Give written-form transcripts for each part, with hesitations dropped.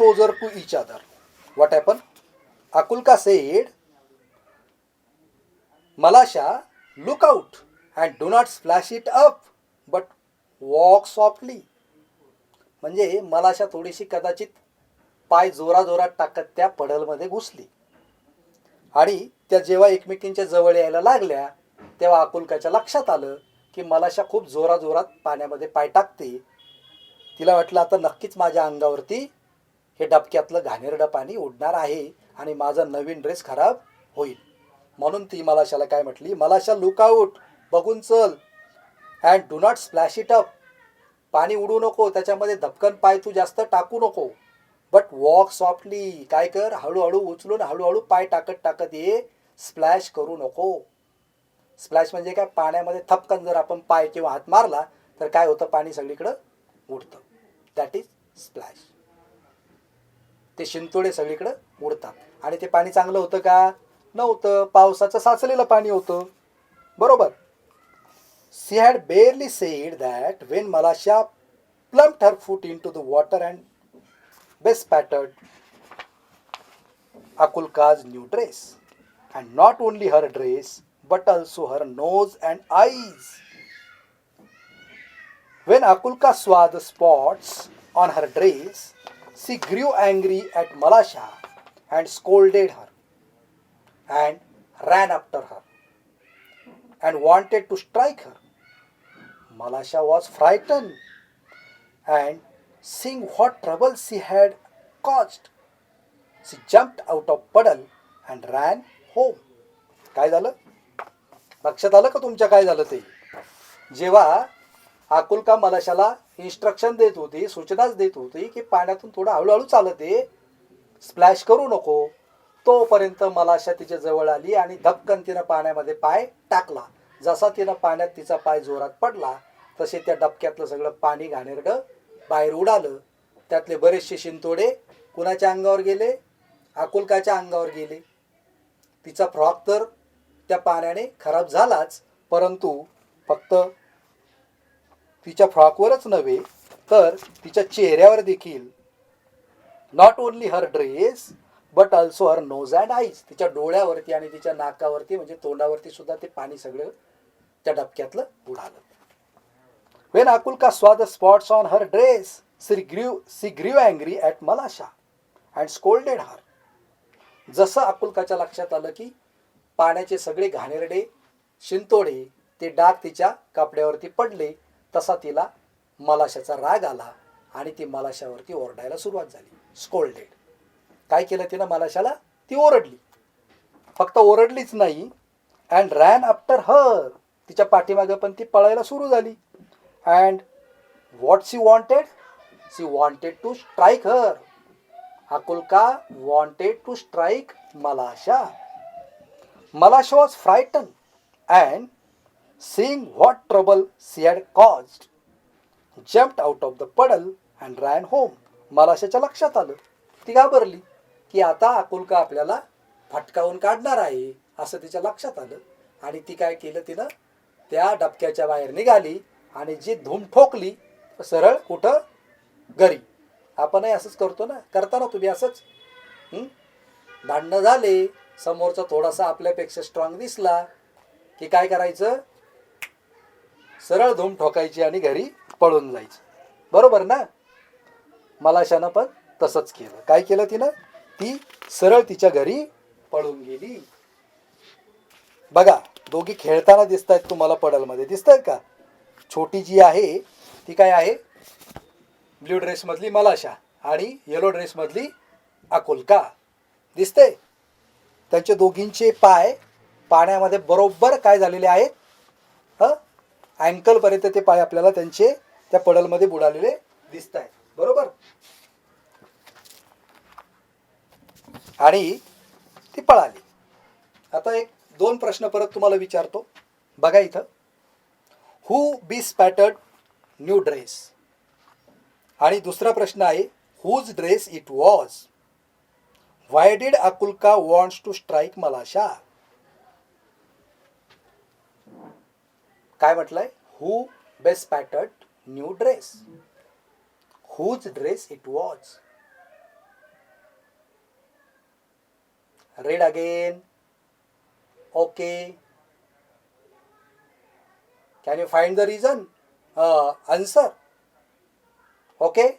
closer to each other. What happened? Akulka said, Malasha, look out and do not splash it up, but walk softly. म्हणजे मलाशा थोडीशी कदाचित पाय जोराजोरात टाकत त्या पडलमध्ये घुसली आणि त्या जेव्हा एकमेकींच्या जवळ यायला लागल्या तेव्हा आकुलकाच्या लक्षात आलं की मलाशा खूप जोराजोरात पाण्यामध्ये पाय टाकते. तिला वाटलं आता नक्कीच माझ्या अंगावरती हे डबक्यातलं घाणेरडं पाणी उडणार आहे आणि माझा नवीन ड्रेस खराब होईल. म्हणून ती मलाशाला काय म्हटली, मलाशा लुक आउट, बघून चल, and do not splash it up, पाणी उडू नको, त्याच्यामध्ये धपकन पाय तू जास्त टाकू नको, बट वॉक सॉफ्टली, काय कर, हळूहळू उचलून हळूहळू पाय टाकत टाकत ये, स्प्लॅश करू नको. स्प्लॅश म्हणजे काय, पाण्यामध्ये थपकन जर आपण पाय किंवा हात मारला तर काय होतं, पाणी सगळीकडं उडतं. That is splash. ते शिंतोडे सगळीकडं उडतात. आणि ते पाणी चांगलं होतं का? नव्हतं. पावसाचं साचलेलं पाणी होतं. बरोबर. She had barely said that when Malasha plumped her foot into the water and bespattered Akulka's new dress. And not only her dress, but also her nose and eyes. When Akulka saw the spots on her dress, she grew angry at Malasha and scolded her and ran after her and wanted to strike her. Malasha was frightened and seeing what trouble she had caused, she jumped out of puddle and ran home. काय झालं? लक्षात आलं का तुमच्या काय झालं ते? जेव्हा आकुलका मलाशाला इन्स्ट्रक्शन देत होती, सूचनाच देत होती की पाण्यातून थोडं हळूहळू चालत ये, स्प्लॅश करू नको, तोपर्यंत मलाशा तिच्या जवळ आली आणि धपकन तिनं पाण्यामध्ये पाय टाकला. जसा तिनं पाण्यात तिचा पाय जोरात पडला तसे त्या डबक्यातलं सगळं पाणी घाणेरडं बाहेर उडालं. त्यातले बरेचसे शिंतोडे कुणाच्या अंगावर गेले? आकुलकाच्या अंगावर गेले. तिचा फ्रॉक तर त्या पाण्याने खराब झालाच, परंतु फक्त तिच्या फ्रॉकवरच नव्हे तर तिच्या चेहऱ्यावर देखील, not only her dress but also her nose and eyes, तिच्या डोळ्यावरती आणि तिच्या नाकावरती म्हणजे तोंडावरती सुद्धा ते पाणी सगळं त्या डबक्यातलं उडालं. When Akulka saw the spots on her dress, she grew angry at Malasha and scolded her. जसं आकुलकाच्या लक्षात आलं की पाण्याचे सगळे घाणेरडे शिंतोडे ते डाग तिच्या कपड्यावरती पडले, तसा तिला मलाशाचा राग आला आणि ती मलाशावरती ओरडायला सुरुवात झाली. स्कोल्डेड. काय केलं तिनं मलाशाला? ती ओरडली. फक्त ओरडलीच नाही, अँड रॅन आफ्टर हर, तिच्या पाठीमागे पण ती पळायला सुरू झाली. And what she wanted? She wanted to strike her. Akulka wanted to strike Malasha. Malasha was frightened and seeing what trouble she had caused, jumped out of the puddle and ran home. मलाशाच्या लक्षात आलं, ती घाबरली की आता आकुलका आपल्याला फटकावून काढणार आहे असं तिच्या लक्षात आलं. आणि ती काय केलं, तिनं त्या डबक्याच्या बाहेर निघाली आणि जी धूम ठोकली सरळ कुठं? घरी. आपणही असंच करतो ना, करता ना तुम्ही असंच? भांडणं झाले, समोरचा थोडासा आपल्यापेक्षा स्ट्रॉंग दिसला की काय करायचं? सरळ धूम ठोकायची आणि घरी पळून जायचं. बरोबर ना? मलाशानं पण तसंच केलं. काय केलं तिनं? ती सरळ तिच्या घरी पळून गेली. बघा, दोघी खेळताना दिसत आहेत तुम्हाला पडलमध्ये, दिसत आहेत का? छोटी जी आहे ती काय आहे? ब्ल्यू ड्रेसमधली मलाशा आणि येलो ड्रेसमधली आकुलका. दिसते? त्यांचे दोघींचे पाय पाण्यामध्ये बरोबर काय झालेले आहेत? अँकलपर्यंत ते पाय आपल्याला त्यांचे त्या पडलमध्ये बुडालेले दिसत आहेत. बरोबर? आणि ती पळाली. आता एक दोन प्रश्न परत तुम्हाला विचारतो. बघा इथं, हू बी स्पॅटर्ड न्यू ड्रेस, आणि दुसरा प्रश्न आहे whose dress it was. Why did Akulka wants to strike Malasha? काय म्हटलंय? Who bespattered new dress, whose dress it was. Read again. Okay. Can you find the reason? Answer. Okay.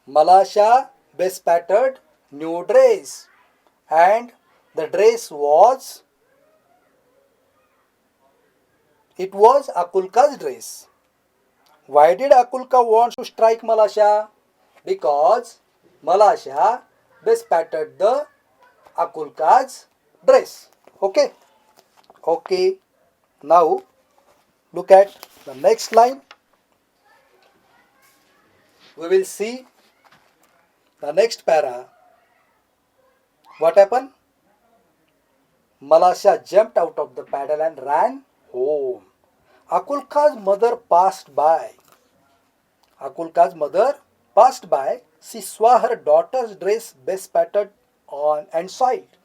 Malasha bespattered new dress, and the dress was, it was Akulka's dress. Why did Akulka want to strike Malasha? Because Malasha bespattered the Akulka's dress. Okay. Okay. Now look at the next line. We will see the next para. What happened? Malasha jumped out of the paddle and ran home. Akulka's mother passed by. Akulka's mother passed by. She saw her daughter's dress bespattered on and soiled.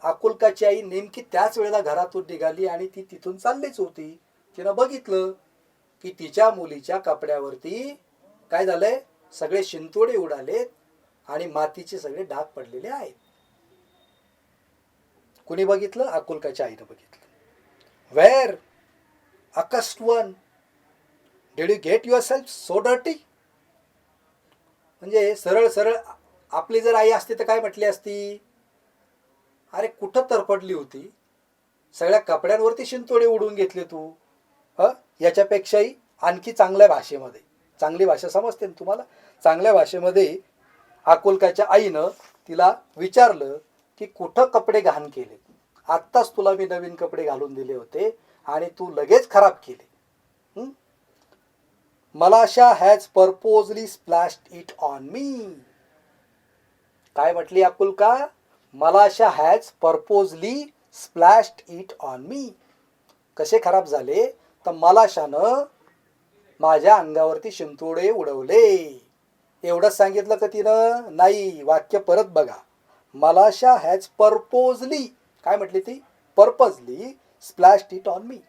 अकुलकाची आई नेमकी त्याच वेळेला घरातून निघाली आणि ती तिथून चाललीच होती. तिनं बघितलं की तिच्या मुलीच्या कपड्यावरती काय झालंय, सगळे शिंतोडे उडालेत आणि मातीचे सगळे डाग पडलेले आहेत. कुणी बघितलं? अकुलकाच्या आईनं बघितलं. Where accursed one, did you get yourself so dirty? म्हणजे सरळ सरळ आपली जर आई असती तर काय म्हटली असती? अरे कुठं तरपडली होती, सगळ्या कपड्यांवरती शिंतोडे उडून घेतले तू. याच्यापेक्षाही आणखी चांगल्या भाषेमध्ये, चांगली भाषा समजते ना तुम्हाला, चांगल्या भाषेमध्ये अकुलकाच्या आईनं तिला विचारलं की कुठं कपडे घाण केले, आत्ताच तुला मी नवीन कपडे घालून दिले होते आणि तू लगेच खराब केले. Malasha has purposely splashed it on me. काय म्हटली Akulka? Malasha has purposely splashed it on me. कसे खराब झाले? तर मलाशानं माझ्या अंगावरती शिंतोडे उडवले. एवढंच सांगितलं का तिनं? नाही, वाक्य परत बघा. मलाशा हॅज पर्पोजली, काय म्हटली ती? Purposely splashed it on me.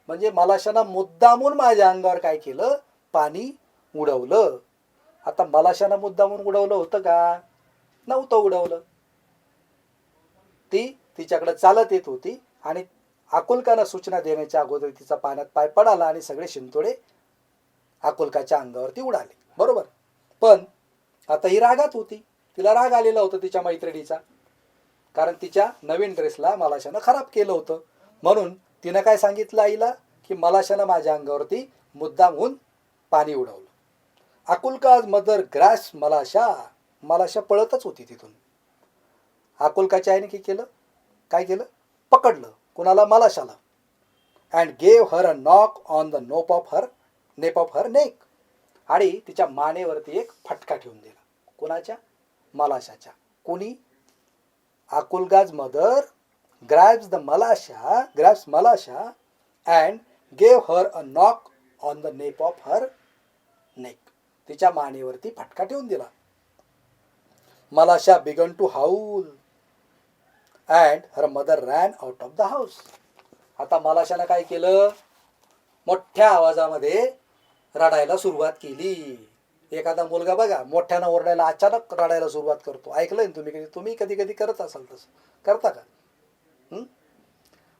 म्हणजे मलाशानं मुद्दामून माझ्या अंगावर काय केलं? पाणी उडवलं. आता मलाशानं मुद्दामून उडवलं होतं का? नव्हतं उडवलं. ती तिच्याकडे चालत येत होती आणि अकुलकानं सूचना देण्याच्या अगोदर तिचा पाण्यात पाय पडाला आणि सगळे शिंतोडे अकुलकाच्या अंगावरती उडाले. बरोबर. पण आता ही रागात होती. तिला राग आलेला होता तिच्या मैत्रिणीचा, कारण तिच्या नवीन ड्रेसला मलाशानं खराब केलं होतं. म्हणून तिनं काय सांगितलं आईला? की मलाशानं माझ्या अंगावरती मुद्दामहून पाणी उडवलं. अकुलकाज मदर ग्रॅस मलाशा. मलाशा पळतच होती तिथून. अकुलकाच्या आईने काय केलं? पकडलं. कुणाला? मलाशाला. And gave her a knock on the nape of her neck. आणि तिच्या मानेवरती एक फटका ठेवून दिला. कुणाच्या? मलाशाच्या. कोणी? अकुलकाज mother grabs Malasha and gave her a knock on the nape of her neck. तिच्या मानेवरती फटका ठेवून दिला. Malasha began to howl and her mother ran out of the house. आता मलाशानं काय केलं? मोठ्या आवाजामध्ये रडायला सुरुवात केली. एखादा मुलगा बघा मोठ्यानं ओरडायला अचानक रडायला सुरुवात करतो. ऐकलंय ना तुम्ही कधी कधी करत असाल तसं? करता का?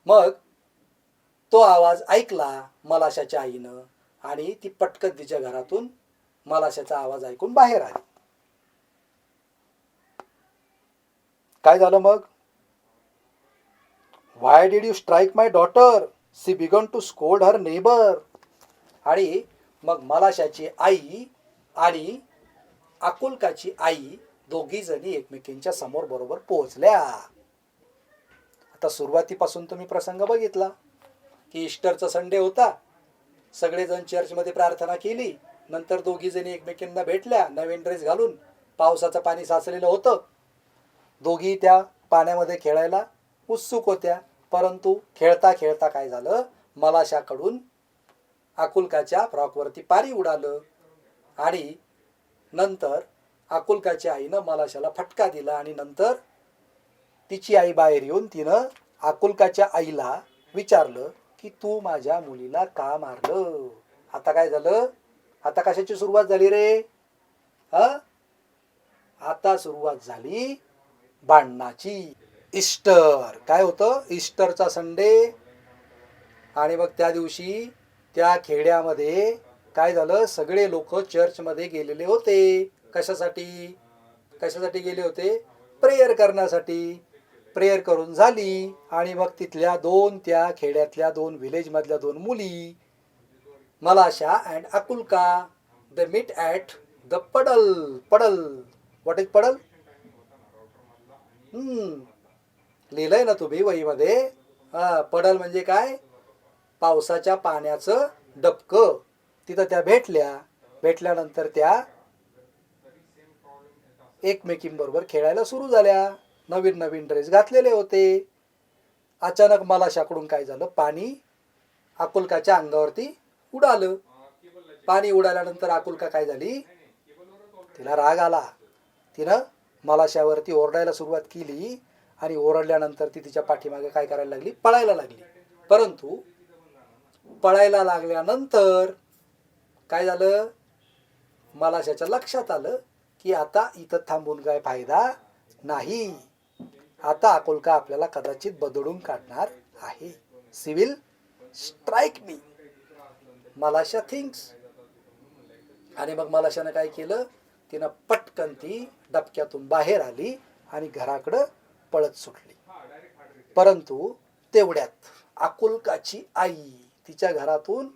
मग तो आवाज ऐकला मलाशाच्या आईनं आणि ती पटकन तिच्या घरातून मलाशाचा आवाज ऐकून बाहेर आली. काय झालं मग? Why did you strike my daughter? She began to scold her neighbour. आणि मग मलाशाची आई आणि अकुलकाची आई दोघी जणी एकमेकींच्या समोर बरोबर पोहोचल्या. आता सुरुवातीपासून तुम्ही प्रसंग बघितला की ईस्टरचा संडे होता. सगळेजण चर्चमध्ये प्रार्थना केली. नंतर दोघी जणी एकमेकींना भेटल्या नवीन ड्रेस घालून. पावसाचं पाणी साचलेलं होतं. दोघी त्या पाण्यामध्ये खेळायला उत्सुक होत्या. परंतु खेळता खेळता काय झालं? मलाशाकडून अकुलकाच्या फ्रॉकवरती पाणी उडालं आणि नंतर अकुलकाच्या आईनं मलाशाला फटका दिला. आणि नंतर तिची आई बाहेर येऊन तिनं अकुलकाच्या आईला विचारलं की तू माझ्या मुलीला का मारलं? आता काय झालं? आता कशाची सुरुवात झाली रे? आता सुरुवात झाली भांडणाची. ईस्टर काय होतं, ईस्टरचा संडे. आणि मग त्या दिवशी त्या खेड्यामध्ये काय झालं, सगळे लोक चर्चमध्ये गेलेले होते. कशासाठी, कशासाठी गेले होते, प्रेयर करण्यासाठी. प्रेयर करून झाली आणि मग तिथल्या त्या खेड्यातल्या विलेजमधल्या दोन मुली, Malasha and Akulka, they meet at the puddle. Puddle, what is पडल? लिहिलंय ना तुम्ही वहीमध्ये. पडल म्हणजे काय, पावसाच्या पाण्याचं डबकं. तिथं त्या भेटल्या. भेटल्यानंतर त्या एकमेकींबरोबर खेळायला सुरू झाल्या. नवीन नवीन ड्रेस घातलेले होते. अचानक मलाशाकडून काय झालं, पाणी अकुल्काच्या अंगावरती उडालं. पाणी उडाल्यानंतर अकुल्का काय झाली, तिला राग आला. तिनं मलाशावरती ओरडायला सुरुवात केली आणि ओरडल्यानंतर ती तिच्या पाठीमागे काय करायला लागली, पळायला लागली. परंतु पळायला लागल्यानंतर काय झालं, मलाशाच्या लक्षात आलं की आता इथं थांबून काय फायदा नाही. आता अकुल्का आपल्याला कदाचित बदडून काढणार आहे. She will strike me, Malasha thinks. आणि मग मलाशानं काय केलं, तिनं पटकन ती डबक्यातून बाहेर आली आणि घराकडं पळत सुटली. परंतु तेवढ्यात अकुल्काची आई तिच्या घरातून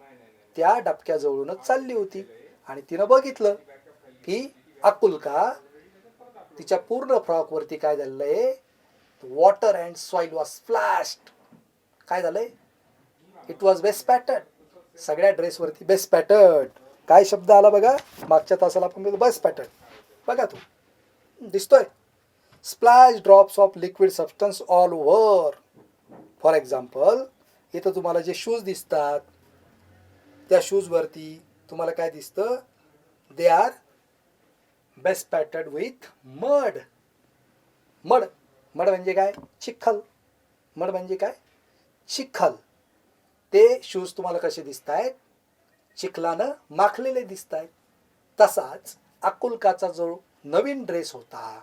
त्या डबक्याजवळूनच चालली होती आणि तिनं बघितलं की अकुल्का तिच्या पूर्ण फ्रॉकवरती काय झालंय, वॉटर अँड सॉइल वॉज स्प्लॅश्ड. काय झालंय, इट वॉज बेस्पॅटर्ड. सगळ्या ड्रेसवरती बेस्पॅटर्ड. काय शब्द आला बघा, मागच्या तासाला आपण बेस्पॅटर्ड. बघा तू दिसतोय, splash drops of liquid substance all over. For example, इथं तुम्हाला जे शूज दिसतात, त्या शूजवरती तुम्हाला काय दिसतं, they are bespattered with mud. Mud, mud म्हणजे काय, चिखल. मड म्हणजे काय, चिखल. ते शूज तुम्हाला कसे दिसत आहेत, चिखलानं माखलेले दिसत आहेत. तसाच अकुल्काचा जो नवीन ड्रेस होता,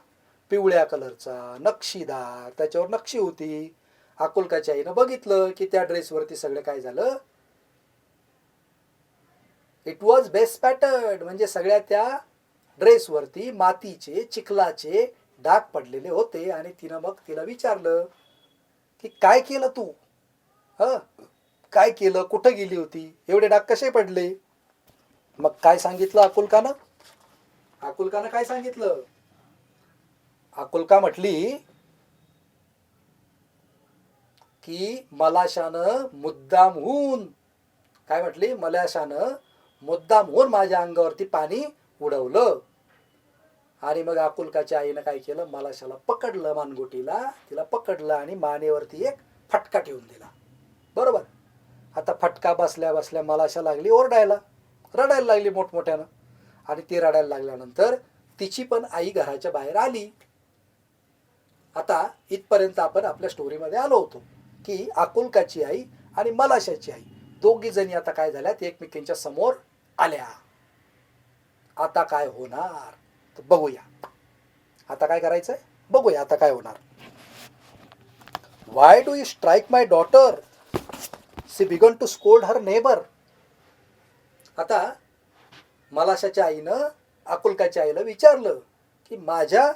पिवळ्या कलरचा, नक्षीदार, त्याच्यावर नक्षी होती. अकुल्काच्या आईनं बघितलं की त्या ड्रेसवरती सगळं काय झालं, इट वॉज बेस्पॅटर्ड. म्हणजे सगळ्या त्या ड्रेसवरती मातीचे, चिखलाचे डाग पडलेले होते. आणि तिनं मग तिला विचारलं की काय केलं तू, काय केलं, कुठं गेली होती, एवढे डाग कसे पडले. मग काय सांगितलं अकुल्कानं, अकुल्कानं काय सांगितलं, अकुल्का म्हटली की मलाशानं मुद्दामहून, काय म्हटली, मलाशानं मुद्दामहून माझ्या अंगावरती पाणी उडवलं. आणि मग अकुल्काच्या आईनं काय केलं, मलाशाला पकडलं, मानगुटीला तिला पकडलं आणि मानेवरती एक फटका ठेवून दिला. बरोबर. आता फटका बसल्या बसल्या मलाशा लागली ओरडायला, रडायला लागली मोठमोठ्यानं. आणि ती रडायला लागल्यानंतर तिची पण आई घराच्या बाहेर आली. आता इथपर्यंत आपण आपल्या स्टोरीमध्ये आलो होतो की अकुल्काची आई आणि मलाशाची आई दोघी जणी आता काय झाल्यात, एकमेकींच्या समोर आल्या. आता काय होणार तर बघूया. आता काय करायचंय बघूया, आता काय होणार. Why do you strike my daughter, she began to scold her neighbour. आता मलाशाच्या आईनं अकुल्काच्या आईला विचारलं की माझ्या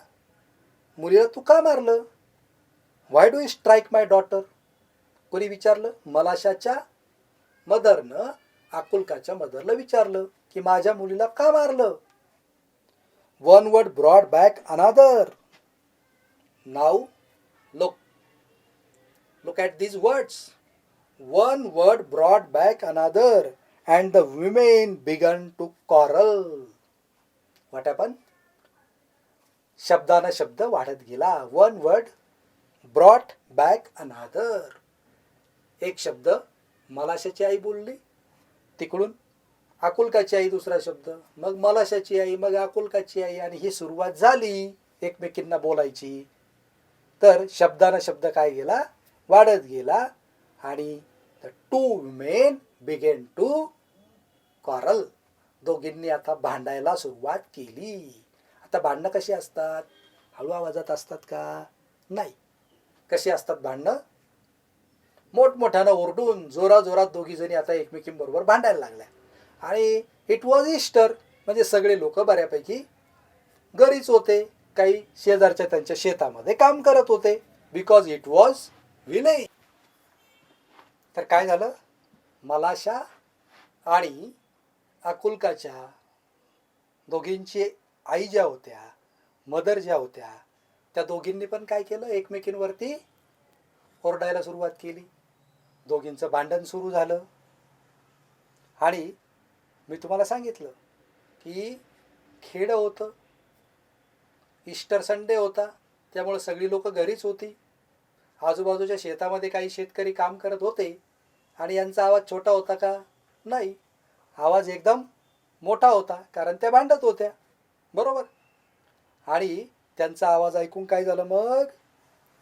मुलीला तू का मारलं. Y do you strike my daughter. कोणी विचारलं, मलाशाच्या मदरनं अकुल्काच्या मदरला विचारलं की माझ्या मुलीला का मारलं. वन वर्ड ब्रॉड बॅक अनादर. नाव look at these words. One word brought back another and the women began to quarrel. What happened? शब्दानं शब्द वाढत गेला. One word brought back another. एक शब्द मलाशाची आई बोलली, तिकडून अकुल्काची आई दुसरा शब्द, मग मलाशाची आई, मग अकुल्काची आई, आणि ही सुरुवात झाली एकमेकींना बोलायची. तर शब्दानं शब्द काय गेला, वाढत गेला. आणि the two women began to quarrel. दोघींनी आता भांडायला सुरुवात केली. आता भांडणं कशी असतात, हळू आवाजात असतात का, नाही. कशी असतात भांडणं? मोठमोठ्यानं ओरडून जोराजोरात दोघी जणी आता एकमेकींबरोबर भांडायला लागल्या. आणि इट वॉज ईस्टर, म्हणजे सगळे लोक बऱ्यापैकी घरीच होते. काही शेजारच्या त्यांच्या शेतामध्ये काम करत होते. Because it was village. तर काय झालं, मलाशा आणि आकुलकाच्या दोघींची आई ज्या होत्या, मदर ज्या होत्या, त्या दोघींनी पण काय केलं, एकमेकींवरती ओरडायला सुरुवात केली. दोघींचं भांडण सुरू झालं. आणि मी तुम्हाला सांगितलं की खेडं होतं, ईस्टर संडे होता, त्यामुळे सगळी लोक घरीच होती. आजूबाजूच्या शेतामध्ये काही शेतकरी काम करत होते. आणि यांचा आवाज छोटा होता का? नाही, आवाज एकदम मोठा होता, कारण त्या भांडत होत्या. बरोबर. आणि त्यांचा आवाज ऐकून काय झालं मग,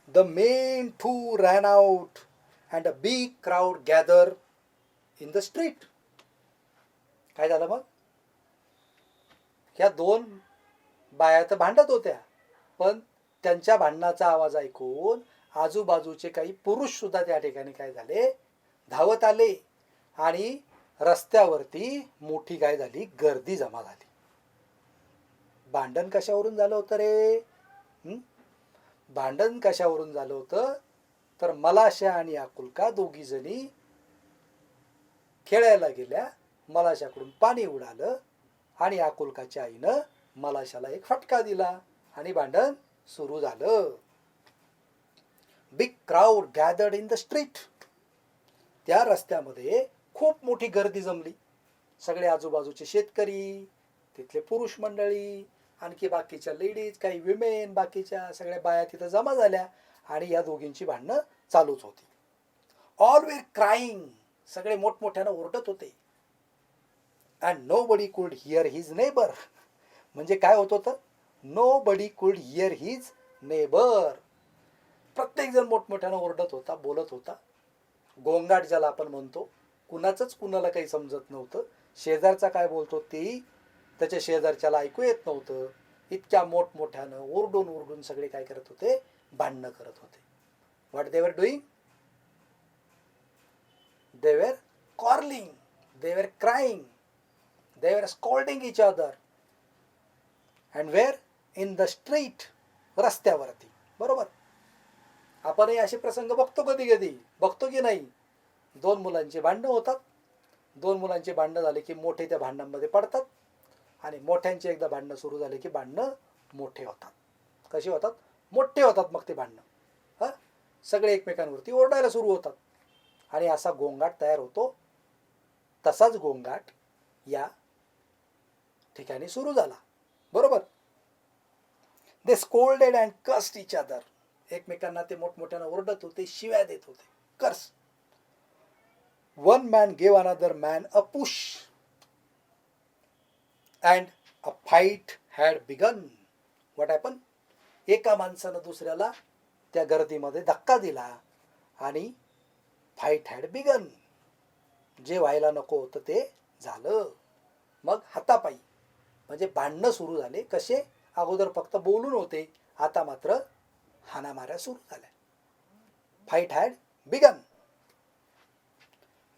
the men too ran out and a big crowd gather in the street. काय झालं मग, ह्या दोन बाया तर भांडत होत्या, पण त्यांच्या भांडणाचा आवाज ऐकून आजूबाजूचे काही पुरुष सुद्धा त्या ठिकाणी काय झाले, धावत आले. आणि रस्त्यावरती मोठी काय झाली, गर्दी जमा झाली. भांडण कशावरून झालं होतं रे? भांडण कशावरून झालं होतं, तर मलाशा आणि आकुलका दोघी जणी खेळायला गेल्या. मलाशाकडून पाणी उडालं आणि आकुलकाच्या आईनं मलाशाला एक फटका दिला आणि भांडण सुरू झालं. Big crowd gathered in the street. त्या रस्त्यामध्ये खूप मोठी गर्दी जमली. सगळे आजूबाजूचे शेतकरी, तिथले पुरुष मंडळी, आणखी बाकीच्या लेडीज, काही विमेन, बाकीच्या सगळ्या बाया तिथं जमा झाल्या. आणि या दोघींची भांडणं चालूच होती. ऑल वेर क्राईंग. सगळे मोठमोठ्यानं ओरडत होते. अँड नो बडी कुड हिअर हिज नेबर. म्हणजे काय होत होतं, नो बडी कुड हिअर हिज नेबर. प्रत्येक जण मोठमोठ्यानं ओरडत होता, बोलत होता. गोंगाट ज्याला आपण म्हणतो, कुणाचंच कुणाला काही समजत नव्हतं. शेजारचा काय बोलतो तेही त्याच्या शेजारच्याला ऐकू येत नव्हतं. इतक्या मोठमोठ्यानं ओरडून ओरडून सगळे काय करत होते, भांडणं करत होते. व्हॉट दे वर doing, they were quarreling, they were crying, they were scolding each other. And where? In the street. रस्त्यावरती. बरोबर. आपणही असे प्रसंग बघतो कधी कधी, बघतो की नाही. दोन मुलांची भांडणं होतात. दोन मुलांची भांडणं झाली की मोठे त्या भांडणांमध्ये पडतात. आणि मोठ्यांची एकदा भांडणं सुरू झाले की भांडणं मोठे होतात. कशी होतात? मोठे होतात मग ते भांडणं. हां, सगळे एकमेकांवरती ओरडायला सुरू होतात. आणि असा गोंगाट तयार होतो. तसाच गोंगाट या ठिकाणी सुरू झाला. बरोबर. They scolded and cursed each other. एकमेकांना ते मोठमोठ्यानं ओरडत होते, शिव्या देत होते. Curse. One man gave another man a push and a fight had begun. What happen? एका माणसानं दुसऱ्याला त्या गर्दीमध्ये धक्का दिला आणि फाईट हॅड बिगन. जे व्हायला नको होतं ते झालं. मग हातापायी, म्हणजे भांडणं सुरू झाले. कसे? अगोदर फक्त बोलून होते, आता मात्र हाणामाऱ्या सुरू झाल्या. Fight had begun.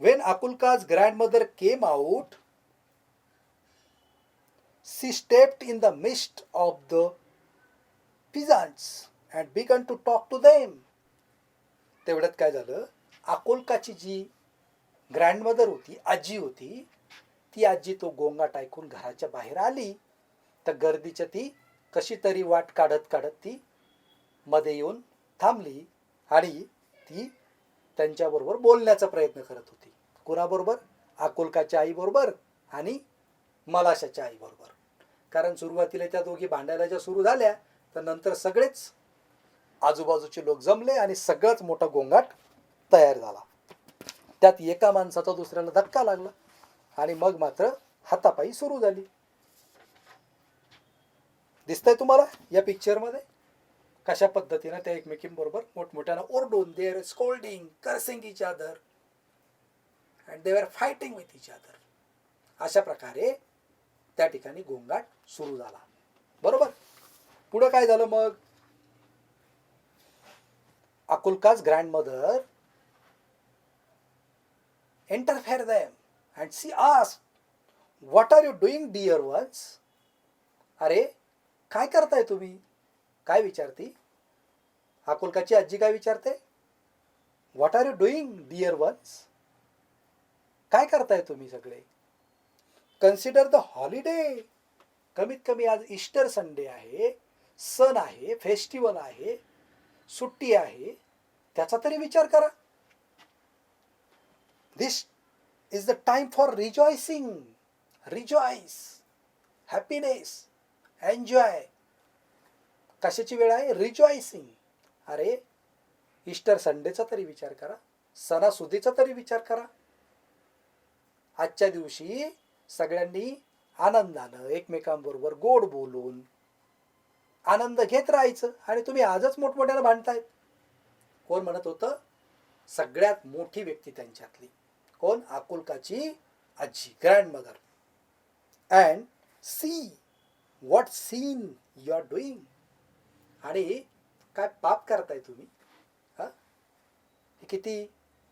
When Akulka's grandmother came out, she stepped in the midst of the peasants and began to talk to them. तेवढ्यात काय झालं, आकुलकाची जी ग्रँडमदर होती, आजी होती, ती आजी तो गोंगाट ऐकून घराच्या बाहेर आली. तर गर्दीच्या ती कशी तरी वाट काढत काढत ती मध्ये येऊन थांबली आणि ती त्यांच्याबरोबर बोलण्याचा प्रयत्न करत होती. कुणाबरोबर? आकुलकाच्या आईबरोबर आणि मलाशाच्या आईबरोबर. कारण सुरुवातीला त्या दोघी भांडायला ज्या सुरू झाल्या, तर नंतर सगळेच आजूबाजूचे लोक जमले आणि सगळंच मोठा गोंगाट तयार झाला. त्यात एका माणसाचा दुसऱ्याला धक्का लागला आणि मग मात्र हातापायी सुरू झाली. दिसतंय तुम्हाला या पिक्चरमध्ये कशा पद्धतीने त्या एकमेकींबरोबर मोठमोठ्यानं ओरडून, they are scolding, cursing each other and they are fighting with each other. अशा प्रकारे त्या ठिकाणी गोंगाट सुरू झाला. बरोबर. पुढं काय झालं मग, Akulka's grandmother interfered them and she asked, "What are you doing, dear ones?" अरे काय करताय तुम्ही? काय विचारती? अकुलकाची आजी काय विचारते? "What are you doing, dear ones?" काय करताय तुम्ही सगळे? Consider the holiday. कमीत कमी आज ईस्टर संडे आहे, सण आहे, फेस्टिवल आहे, सुट्टी आहे, त्याचा तरी विचार करा. This is the time for rejoicing. Rejoice, happiness, enjoy. कशाची वेळ आहे? रिजॉयसिंग. अरे ईस्टर संडेचा तरी विचार करा, सणासुदीचा तरी विचार करा. आजच्या दिवशी सगळ्यांनी आनंदानं एकमेकांबरोबर गोड बोलून आनंद घेत राहायचं. आणि तुम्ही आजच मोठमोठ्यानं भांडतायत. कोण म्हणत होतं? सगळ्यात मोठी व्यक्ती त्यांच्यातली कोण? अकुलकाची आजी, grandmother. And see what sin you are doing. आणि काय पाप करताय तुम्ही? किती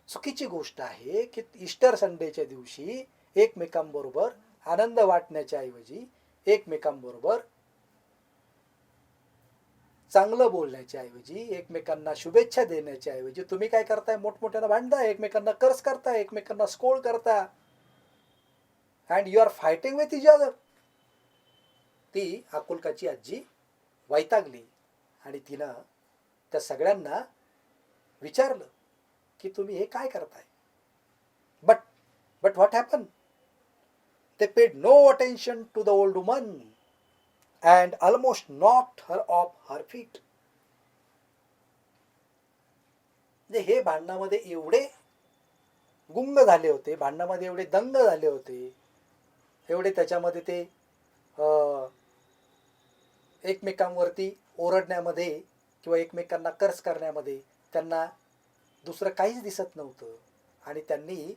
चुकीची गोष्ट आहे की ईस्टर संडेच्या दिवशी एकमेकांबरोबर आनंद वाटण्याच्या ऐवजी, एकमेकांबरोबर चांगलं बोलण्याच्या ऐवजी, एकमेकांना शुभेच्छा देण्याच्या ऐवजी तुम्ही काय करताय? मोठमोठ्यानं भांडताय, एकमेकांना कर्स करताय, एकमेकांना स्कोल्ड करता. And you are fighting with each other. ती अकुलकाची आजी वैतागली आणि तिनं त्या सगळ्यांना विचारलं की तुम्ही हे काय करताय? But what happen? They paid no attention to the old woman and almost knocked her off her feet. हे भांडणामध्ये एवढे गुंग झाले होते, भांडणामध्ये एवढे दंग झाले होते, एवढे त्याच्यामध्ये ते एकमेकांवरती ओरडण्यामध्ये किंवा एकमेकांना कर्स करण्यामध्ये त्यांना दुसरं काहीच दिसत नव्हतं. आणि त्यांनी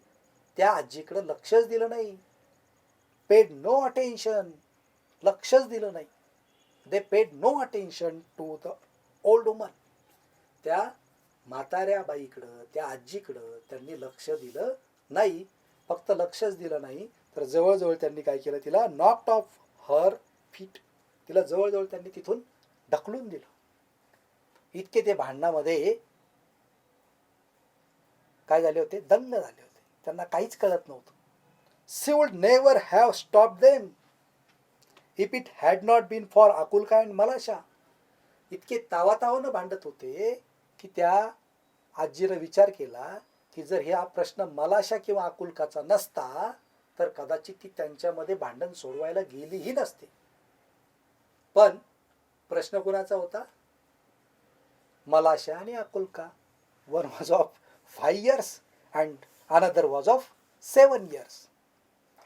त्या आजीकडे लक्षच दिलं नाही. Paid no attention. लक्षच दिलं नाही. They paid no attention to the old woman. त्या म्हाताऱ्या बाईकडं, त्या आजीकडं त्यांनी लक्ष दिलं नाही. फक्त लक्षच दिलं नाही तर जवळजवळ त्यांनी काय केलं? तिला नॉक्ड ऑफ हर फीट. तिला जवळजवळ त्यांनी तिथून ढकलून दिलं. इतके ते भांडणामध्ये काय झाले होते? दंग झाले होते. त्यांना काहीच कळत नव्हतं. She would never have stopped them if it had not been for Akulka and Malasha. इतके तावातावानं भांडत होते की त्या आजीनं विचार केला की जर हा प्रश्न मलाशा किंवा अकुलकाचा नसता तर कदाचित ती त्यांच्यामध्ये भांडण सोडवायला गेलीही नसते. पण प्रश्न कुणाचा होता? मलाशा आणि Akulka. One was of 5 years and another was of 7 years.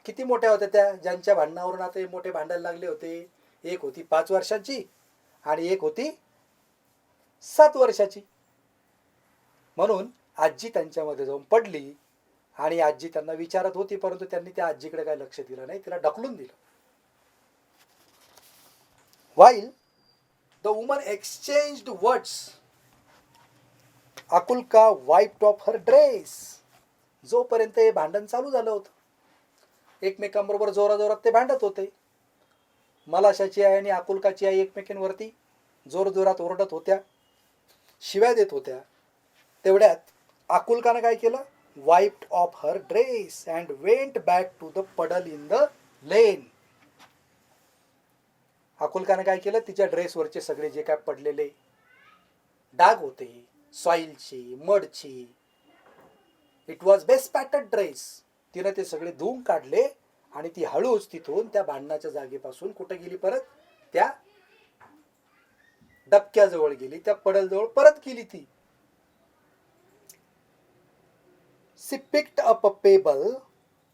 किती मोठ्या होत्या त्या ज्यांच्या भांडणावरून आता हे मोठे भांडायला लागले होते? एक होती 5 वर्षांची आणि एक होती 7 वर्षाची. म्हणून आजी त्यांच्यामध्ये जाऊन पडली आणि आजी त्यांना विचारत होती, परंतु त्यांनी त्या आजीकडे काय लक्ष दिलं नाही, तिला ढकलून दिलं. While the woman exchanged words, Akulka wiped off her dress. जोपर्यंत हे भांडण चालू झालं होतं, एकमेकांबरोबर जोराजोरात ते भांडत होते. मलाशाची आई आणि अकुलकाची आई एकमेकांवरती जोरजोरात ओरडत होत्या, शिव्या देत होत्या. तेवढ्यात अकुलकानं काय केलं? Wiped off her dress and went back to the puddle in the lane. अकुलकानं काय केलं? तिच्या ड्रेसवरचे सगळे जे काय पडलेले डाग होते, सॉइलची, मडची, इट वॉज बेस्पॅटर्ड ड्रेस, तिनं ते सगळे धुवून काढले आणि ती हळूच तिथून त्या भांडणाच्या जागेपासून कुठे गेली? परत त्या डबक्याजवळ गेली, त्या पडलजवळ परत गेली ती. She picked up a pebble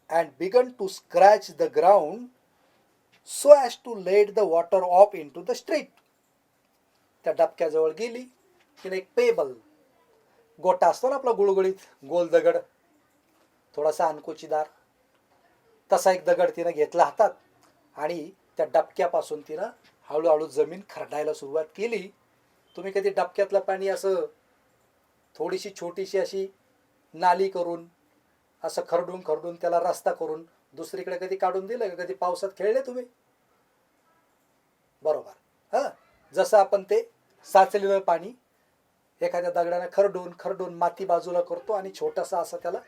and began to scratch the ground so as to let the water off into the street. त्या डबक्याजवळ गेली, तिने एक पेबल, गोटा असतो ना आपला गुळगुळीत गोल दगड, थोडासा अनकोचीदार, तसा एक दगड तिनं घेतला हातात आणि त्या डबक्यापासून तिनं हळूहळू जमीन खरडायला सुरुवात केली. तुम्ही कधी डबक्यातलं पाणी असं थोडीशी छोटीशी अशी नाली करून असं खरडून खरडून त्याला रस्ता करून दुसरीकडे कधी काढून दिलं का? कधी पावसात खेळले तुम्ही? बरोबर. हां, जसं आपण ते साचलेलं पाणी एखाद्या दगडाने खरडून खरडून माती बाजूला करतो आणि छोटासा असं त्याला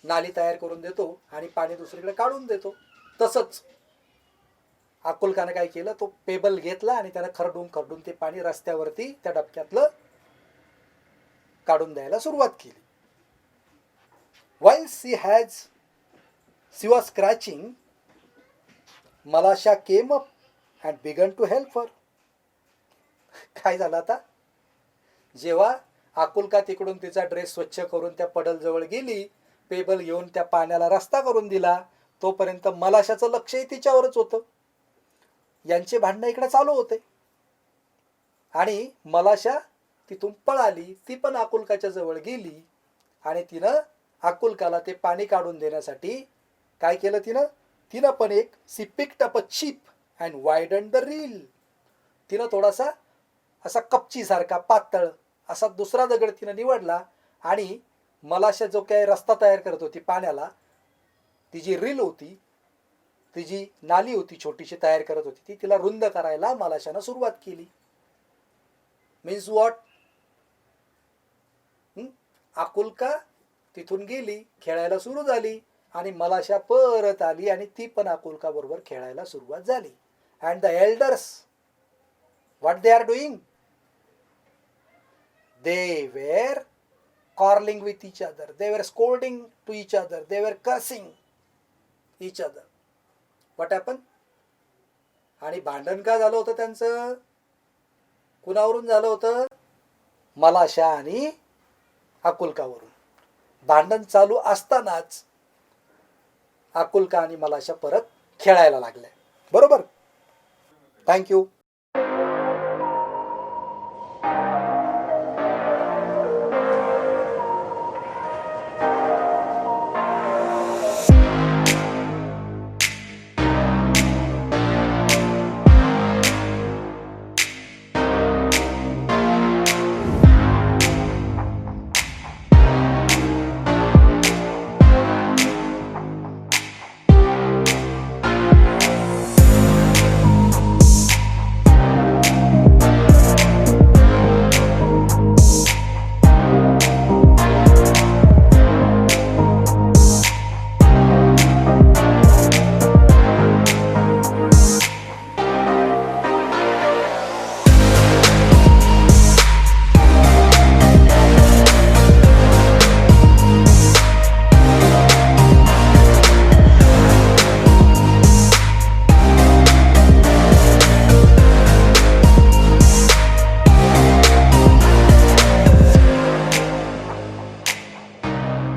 नाली तयार करून देतो आणि पाणी दुसरीकडे काढून देतो. तसंच अक्कलकानं काय केलं, तो पेबल घेतला आणि त्यानं खरडून खरडून ते पाणी रस्त्यावरती त्या डबक्यातलं काढून द्यायला सुरुवात केली. While she was scratching, Malasha came up and began to help her. काय झालं आता? जेव्हा अकुलका तिकडून तिचा ड्रेस स्वच्छ करून त्या पडल जवळ गेली, पेबल घेऊन त्या पाण्याला रस्ता करून दिला, तोपर्यंत मलाशाचं लक्षही तिच्यावरच होतं. यांचे भांडणं इकडे चालू होते आणि मलाशा तिथून पळाली. ती पण अकुलकाच्या जवळ गेली आणि तिनं अकुलकाला ते पाणी काढून देण्यासाठी काय केलं तिनं पण एक she picked up a chip and widen the rill. तिनं थोडासा असा कपचीसारखा पातळ असा दुसरा दगड तिनं निवडला आणि मलाशा जो काही रस्ता तयार करत होती पाण्याला, ती जी रील होती, ती जी नाली होती छोटीशी तयार करत होती, ती तिला रुंद करायला मलाशानं सुरुवात केली. Means what? अकुलका तिथून गेली, खेळायला सुरू झाली आणि मलाशा परत आली आणि ती पण अकुलका बरोबर खेळायला सुरुवात झाली. And the elders, what they are doing? They were quarreling with each other. They were scolding to each other. They were cursing each other. What happened? आणि भांडण का झालं होतं त्यांचं? कुणावरून झालं होतं? मलाशा आणि अकुलकावरून. भांडण चालू असतानाच अकुलका आणि मलाशा परत खेळायला लागल्या. बरोबर? थँक्यू.